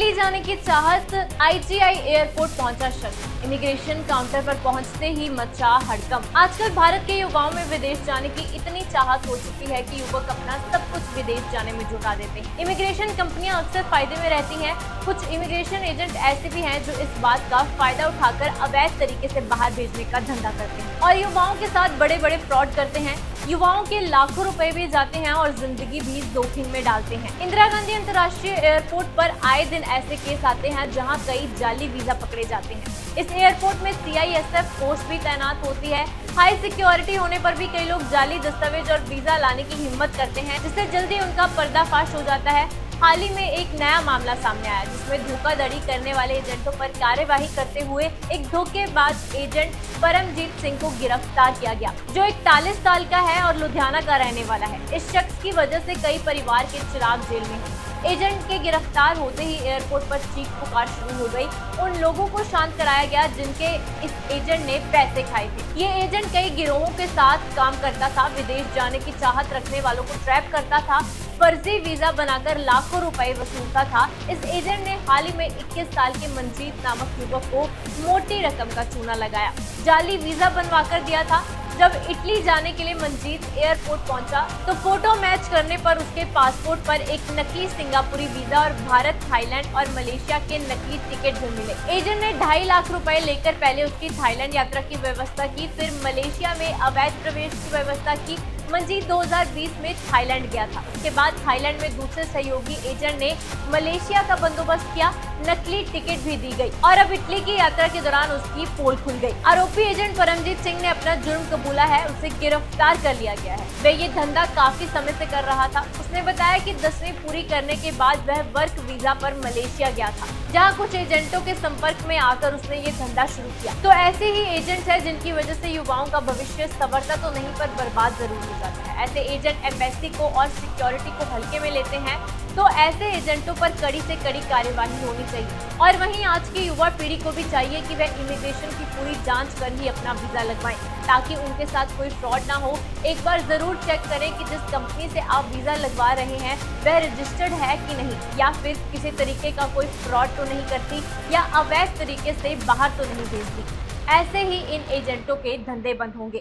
Italy जाने की चाहत, आईजीआई एयरपोर्ट पहुंचा शख्स, इमिग्रेशन काउंटर पर पहुंचते ही मचा हड़कंप। आजकल भारत के युवाओं में विदेश जाने की इतनी चाहत हो चुकी है कि युवक अपना सब कुछ विदेश जाने में जुटा देते हैं। इमिग्रेशन कंपनियां अक्सर फायदे में रहती हैं। कुछ इमिग्रेशन एजेंट ऐसे भी हैं जो इस बात का फायदा उठाकर अवैध तरीके से बाहर भेजने का धंधा करते हैं और युवाओं के साथ बड़े बड़े फ्रॉड करते हैं। युवाओं के लाखों रुपए भी जाते हैं और जिंदगी भी जोखिम में डालते हैं। इंदिरा गांधी अंतर्राष्ट्रीय एयरपोर्ट पर आए दिन ऐसे केस आते हैं जहां कई जाली वीजा पकड़े जाते हैं। इस एयरपोर्ट में सीआईएसएफ फोर्स भी तैनात होती है। हाई सिक्योरिटी होने पर भी कई लोग जाली दस्तावेज और वीजा लाने की हिम्मत करते हैं, जिससे जल्दी उनका पर्दाफाश हो जाता है। हाल ही में एक नया मामला सामने आया जिसमें धोखाधड़ी करने वाले एजेंटों पर कार्यवाही करते हुए एक धोखेबाज एजेंट परमजीत सिंह को गिरफ्तार किया गया, जो 41 साल का है और लुधियाना का रहने वाला है। इस शख्स की वजह से कई परिवार के चिराग जेल में हैं। एजेंट के गिरफ्तार होते ही एयरपोर्ट पर चीख पुकार शुरू हो गई। उन लोगों को शांत कराया गया जिनके इस एजेंट ने पैसे खाए थे। ये एजेंट कई गिरोहों के साथ काम करता था, विदेश जाने की चाहत रखने वालों को ट्रैप करता था, फर्जी वीजा बनाकर लाखों रुपए वसूलता था। इस एजेंट ने हाल ही में 21 साल के मंजीत नामक युवक को मोटी रकम का चूना लगाया, जाली वीजा बनवा कर दिया था। जब इटली जाने के लिए मंजीत एयरपोर्ट पहुंचा तो फोटो मैच करने पर उसके पासपोर्ट पर एक नकली सिंगापुरी वीजा और भारत, थाईलैंड और मलेशिया के नकली टिकट भी मिले। एजेंट ने 2.5 लाख रुपए लेकर पहले उसकी थाईलैंड यात्रा की व्यवस्था की, फिर मलेशिया में अवैध प्रवेश की व्यवस्था की। मंजीत 2020 में थाईलैंड गया था। उसके बाद थाईलैंड में दूसरे सहयोगी एजेंट ने मलेशिया का बंदोबस्त किया, नकली टिकट भी दी गई और अब इटली की यात्रा के दौरान उसकी पोल खुल गई। आरोपी एजेंट परमजीत सिंह ने अपना जुर्म कबूला है, उसे गिरफ्तार कर लिया गया है। वह ये धंधा काफी समय से कर रहा था। उसने बताया कि 10वीं पूरी करने के बाद वह वर्क वीजा पर मलेशिया गया था, जहाँ कुछ एजेंटों के संपर्क में आकर उसने ये धंधा शुरू किया। तो ऐसे ही एजेंट है जिनकी वजह से युवाओं का भविष्य संवरता तो नहीं पर बर्बाद जरूर हो जाता है। ऐसे एजेंट एम्बेसी को और सिक्योरिटी को हल्के में लेते हैं, तो ऐसे एजेंटों पर कड़ी से कड़ी कार्यवाही होनी चाहिए। और वहीं आज की युवा पीढ़ी को भी चाहिए कि वह इमिग्रेशन की पूरी जांच कर ही अपना वीजा लगवाएं, ताकि उनके साथ कोई फ्रॉड ना हो। एक बार जरूर चेक करें कि जिस कंपनी से आप वीजा लगवा रहे हैं वह रजिस्टर्ड है कि नहीं, या फिर किसी तरीके का कोई फ्रॉड तो नहीं करती या अवैध तरीके से बाहर तो नहीं भेजती। ऐसे ही इन एजेंटों के धंधे बंद होंगे।